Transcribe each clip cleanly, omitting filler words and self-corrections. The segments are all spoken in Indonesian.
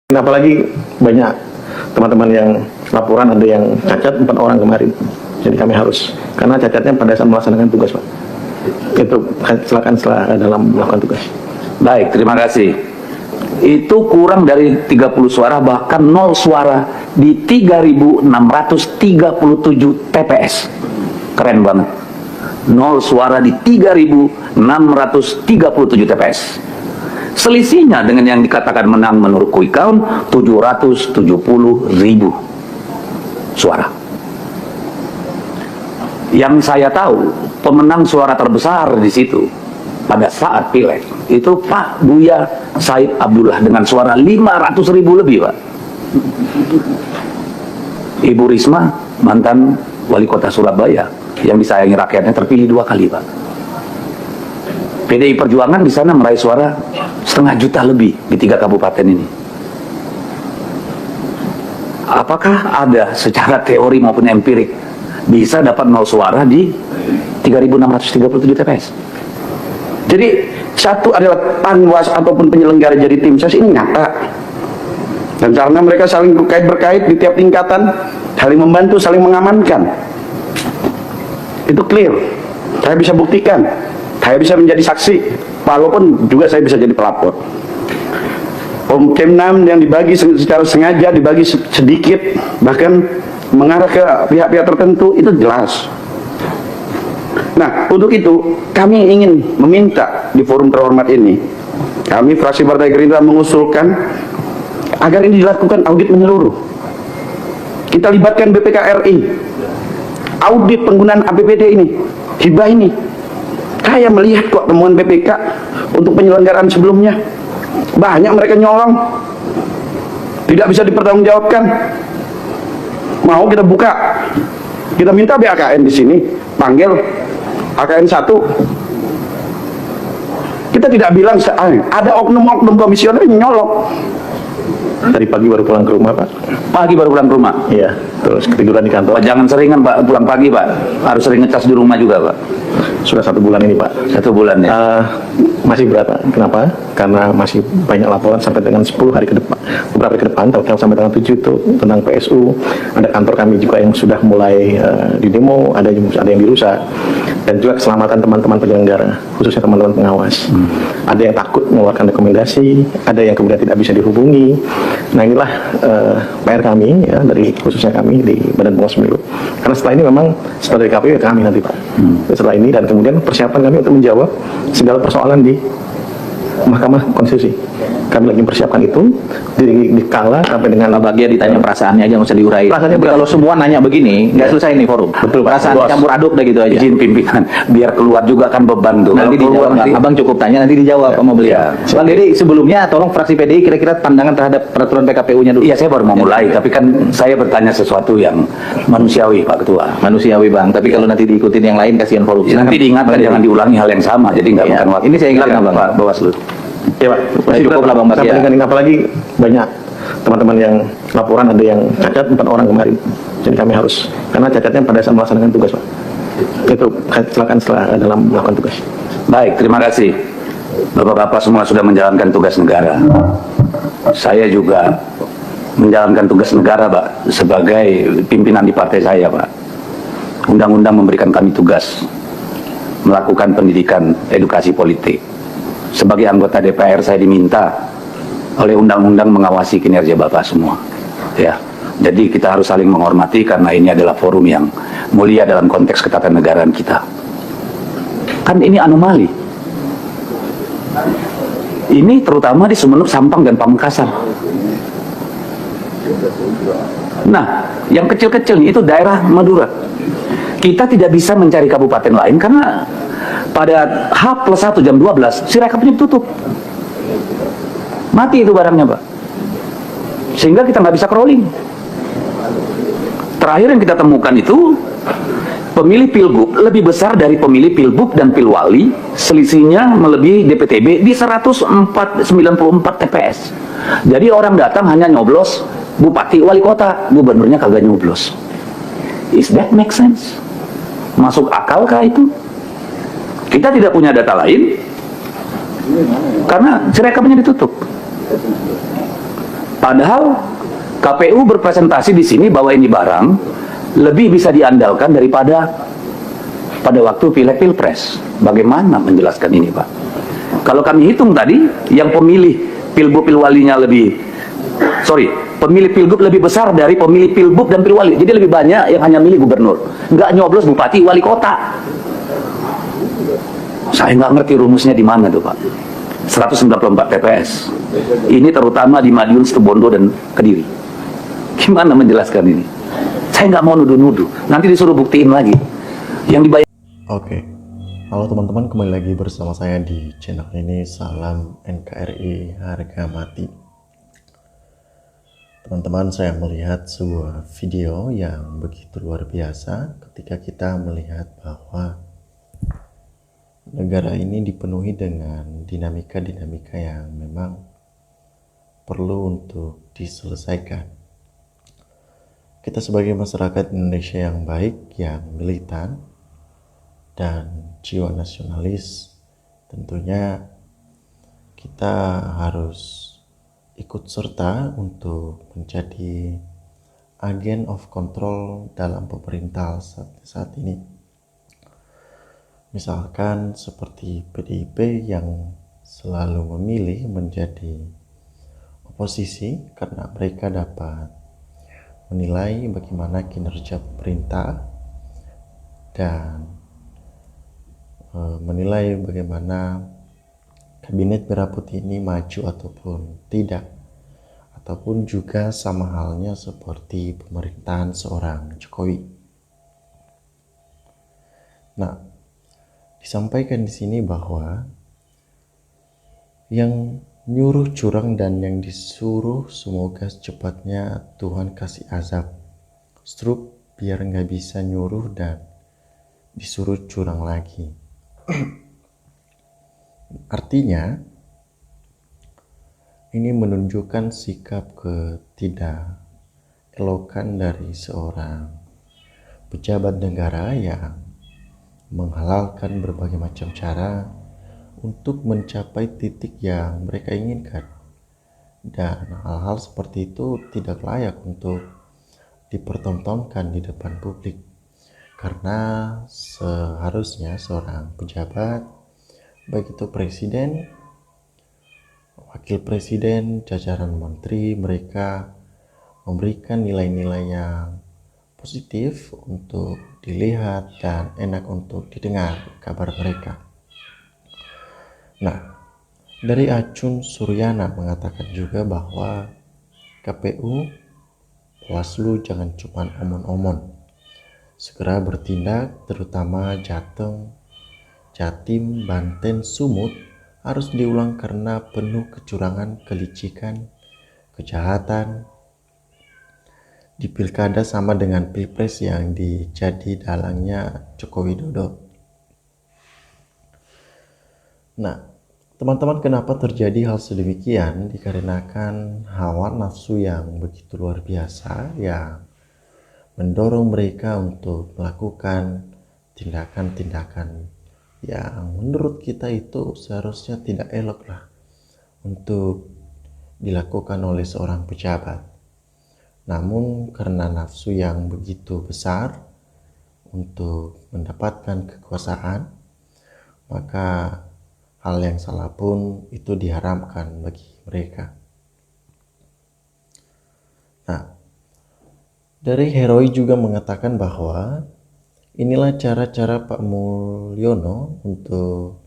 Apalagi banyak teman-teman yang laporan ada yang cacat 4 orang kemarin. Jadi kami harus, karena cacatnya pada saat melaksanakan tugas, Pak. Itu kecelakaan setelah dalam melakukan tugas. Baik, terima kasih. Itu kurang dari 30 suara, bahkan 0 suara di 3.637 TPS. Keren banget. 0 suara di 3.637 TPS. Selisihnya dengan yang dikatakan menang menurut quick count 770.000 suara. Yang saya tahu pemenang suara terbesar di situ pada saat pileg itu Pak Buya Said Abdullah dengan suara 500.000 lebih, Pak. Ibu Risma, mantan wali kota Surabaya yang disayangi rakyatnya, terpilih 2 kali, Pak. PDI Perjuangan di sana meraih suara 500.000 lebih di 3 kabupaten ini. Apakah ada secara teori maupun empirik bisa dapat 0 suara di 3.637 TPS? Jadi satu adalah Panwas ataupun penyelenggara jadi tim ses ini nyata, dan karena mereka saling berkait di tiap tingkatan, saling membantu, saling mengamankan, itu clear. Saya bisa buktikan, saya bisa menjadi saksi, walaupun juga saya bisa jadi pelapor. Kemnam yang dibagi secara sengaja, dibagi sedikit, bahkan mengarah ke pihak-pihak tertentu, itu jelas. Nah, untuk itu kami ingin meminta di forum terhormat ini, kami fraksi Partai Gerindra mengusulkan agar ini dilakukan audit menyeluruh. Kita libatkan BPK RI, audit penggunaan APBD ini, hibah ini. Saya melihat kok temuan BPK untuk penyelenggaraan sebelumnya, banyak mereka nyolong, tidak bisa dipertanggungjawabkan. Mau kita buka, kita minta BAKN di sini, panggil AKN 1. Kita tidak bilang ada oknum-oknum komisioner yang nyolong. Tadi pagi baru pulang ke rumah, Pak. Pagi baru pulang ke rumah? Iya, terus ketiduran di kantor. Pak, jangan seringan, Pak, pulang pagi, Pak. Harus sering ngecas di rumah juga, Pak. Sudah 1 bulan ini, Pak. 1 bulan ya? Masih berat, Pak. Kenapa? Karena masih banyak laporan sampai dengan 10 hari ke depan, beberapa hari ke depan, sampai dengan 7 itu tentang PSU. Ada kantor kami juga yang sudah mulai didemo, ada yang dirusak, dan juga keselamatan teman-teman penyelenggara, khususnya teman-teman pengawas. Ada yang takut mengeluarkan rekomendasi, ada yang kemudian tidak bisa dihubungi. Nah, inilah PR kami, ya, dari khususnya kami di Badan Pengawas Pemilu. Karena setelah ini memang setelah dari KPU ya kami nanti, Pak. Setelah ini, dan kemudian persiapan kami untuk menjawab segala persoalan di Mahkamah Konstitusi. Kami lagi mempersiapkan itu di kala sampai dengan bagian ditanya perasaannya aja, nggak usah diurai. Perasaannya kalau semua nanya begini, nggak selesai nih forum. Betul, perasaan Bos. campur aduk udah gitu aja. Izin pimpinan, biar keluar juga kan beban tuh. Nanti Kalau dijawab, keluar abang cukup tanya, nanti dijawab sama beliau. Ya. Bang Deddy, sebelumnya tolong fraksi PDI kira-kira pandangan terhadap peraturan PKPU-nya dulu. Iya, saya baru mau mulai, tapi kan saya bertanya sesuatu yang manusiawi, Pak Ketua. Manusiawi, Bang, tapi kalau nanti diikutin yang lain kasihan forum. Nanti diingatkan jangan diulangi hal yang sama, jadi nggak Iya. makan waktu. Ini saya ingatkan, Silakan, Bang. Pak Bawaslu. ya, Pak. Masih cukup berat, lah, Bang Bagja. sampai dengan ini, apalagi banyak teman-teman yang laporan ada yang cacat 4 orang kemarin. Jadi kami harus, karena cacatnya pada saat melaksanakan tugas, Pak. Itu kecelakaan setelah dalam melakukan tugas. Baik, terima kasih. Bapak-bapak semua sudah menjalankan tugas negara. Saya juga menjalankan tugas negara, Pak, sebagai pimpinan di partai saya, Pak. Undang-undang memberikan kami tugas melakukan pendidikan edukasi politik. Sebagai anggota DPR saya diminta oleh undang-undang mengawasi kinerja Bapak semua. Ya. Jadi kita harus saling menghormati karena ini adalah forum yang mulia dalam konteks ketatanegaraan kita. Kan ini anomali. Ini terutama di Sumeneb, Sampang, dan Pamekasan. Nah, yang kecil-kecil itu daerah Madura. Kita tidak bisa mencari kabupaten lain karena pada H+1 jam 12 si rekapnya ditutup. Mati itu barangnya, Pak. Sehingga kita nggak bisa crawling. Terakhir yang kita temukan itu pemilih Pilgub lebih besar dari pemilih Pilbub dan Pilwali, selisihnya melebihi DPTB di 194 TPS. Jadi orang datang hanya nyoblos bupati, wali kota, gubernurnya kagak nyoblos. Is that make sense? Masuk akalkah itu? Kita tidak punya data lain karena sirekapnya ditutup. Padahal KPU berpresentasi di sini bahwa ini barang lebih bisa diandalkan daripada pada waktu pileg pilpres. Bagaimana menjelaskan ini, Pak? Kalau kami hitung tadi, yang pemilih pilbub pilwalinya pemilih pilgub lebih besar dari pemilih pilbub dan pilwali. Jadi lebih banyak yang hanya milih gubernur, nggak nyoblos bupati wali kota. Saya nggak ngerti rumusnya di mana tuh, Pak. 194 TPS. Ini terutama di Madiun, Situbondo, dan Kediri. Gimana menjelaskan ini? Saya nggak mau nuduh-nuduh. Nanti disuruh buktiin lagi. Yang dibayar. Oke, halo teman-teman, kembali lagi bersama saya di channel ini. Salam NKRI harga mati. Teman-teman, saya melihat sebuah video yang begitu luar biasa ketika kita melihat bahwa negara ini dipenuhi dengan dinamika-dinamika yang memang perlu untuk diselesaikan. Kita sebagai masyarakat Indonesia yang baik, yang militan, dan jiwa nasionalis, tentunya kita harus ikut serta untuk menjadi agen of control dalam pemerintah saat ini. Misalkan seperti PDIP yang selalu memilih menjadi oposisi karena mereka dapat menilai bagaimana kinerja pemerintah dan menilai bagaimana kabinet merah putih ini maju ataupun tidak, ataupun juga sama halnya seperti pemerintahan seorang Jokowi. Nah, disampaikan di sini bahwa yang nyuruh curang dan yang disuruh semoga secepatnya Tuhan kasih azab, struk biar nggak bisa nyuruh dan disuruh curang lagi. Artinya ini menunjukkan sikap ketidakelokan dari seorang pejabat negara yang menghalalkan berbagai macam cara untuk mencapai titik yang mereka inginkan, dan hal-hal seperti itu tidak layak untuk dipertontonkan di depan publik, karena seharusnya seorang pejabat, baik itu presiden, wakil presiden, jajaran menteri, mereka memberikan nilai-nilai yang positif untuk dilihat dan enak untuk didengar kabar mereka. Nah, dari Acun Suryana mengatakan juga bahwa KPU, Bawaslu jangan cuma omon-omon, segera bertindak, terutama Jateng, Jatim, Banten, Sumut harus diulang karena penuh kecurangan, kelicikan, kejahatan. Di pilkada sama dengan pilpres yang dijadi dalangnya Joko Widodo. Nah, teman-teman, kenapa terjadi hal sedemikian? Dikarenakan hawa nafsu yang begitu luar biasa yang mendorong mereka untuk melakukan tindakan-tindakan yang menurut kita itu seharusnya tidak elok lah untuk dilakukan oleh seorang pejabat. Namun karena nafsu yang begitu besar untuk mendapatkan kekuasaan, maka hal yang salah pun itu diharamkan bagi mereka. Nah, dari Heroi juga mengatakan bahwa inilah cara-cara Pak Mulyono untuk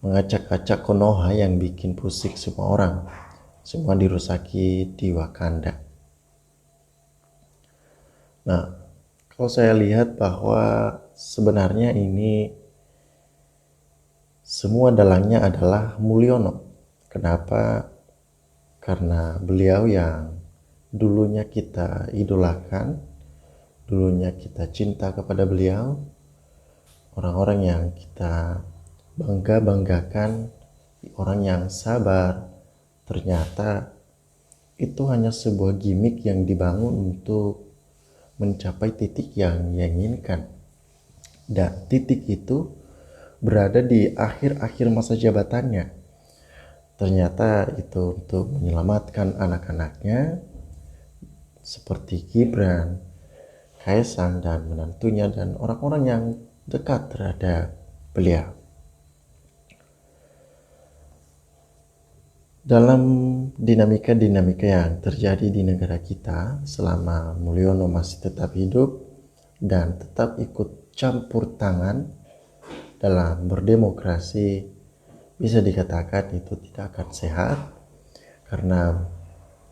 mengacak-acak Konoha yang bikin pusing semua orang. Semua dirusaki di Wakanda. Nah, kalau saya lihat bahwa sebenarnya ini semua dalangnya adalah Mulyono. Kenapa? Karena beliau yang dulunya kita idolakan, dulunya kita cinta kepada beliau, orang-orang yang kita bangga-banggakan, orang yang sabar, ternyata itu hanya sebuah gimmick yang dibangun untuk mencapai titik yang diinginkan. Dan titik itu berada di akhir-akhir masa jabatannya. ternyata itu untuk menyelamatkan anak-anaknya seperti Gibran, Kaisang dan menantunya dan orang-orang yang dekat terhadap beliau. Dalam dinamika-dinamika yang terjadi di negara kita selama Mulyono masih tetap hidup dan tetap ikut campur tangan dalam berdemokrasi, bisa dikatakan itu tidak akan sehat karena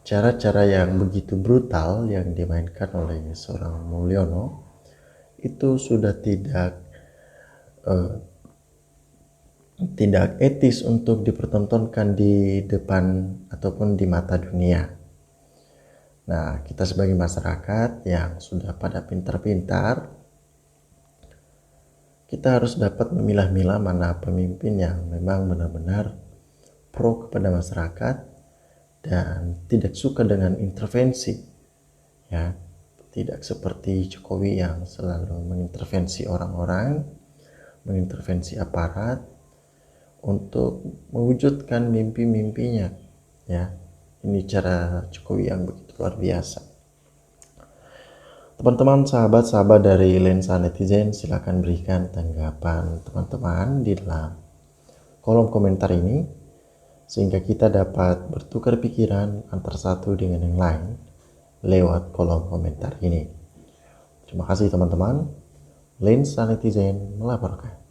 cara-cara yang begitu brutal yang dimainkan oleh seorang Mulyono itu sudah tidak etis untuk dipertontonkan di depan ataupun di mata dunia. Nah, kita sebagai masyarakat yang sudah pada pintar-pintar, kita harus dapat memilah-milah mana pemimpin yang memang benar-benar pro kepada masyarakat dan tidak suka dengan intervensi, ya, tidak seperti Jokowi yang selalu mengintervensi orang-orang, mengintervensi aparat untuk mewujudkan mimpi-mimpinya, ya. Ini cara Jokowi yang begitu luar biasa. Teman-teman, sahabat-sahabat dari Lensa Netizen, silakan berikan tanggapan teman-teman di dalam kolom komentar ini sehingga kita dapat bertukar pikiran antara satu dengan yang lain lewat kolom komentar ini. Terima kasih teman-teman. Lensa Netizen melaporkan.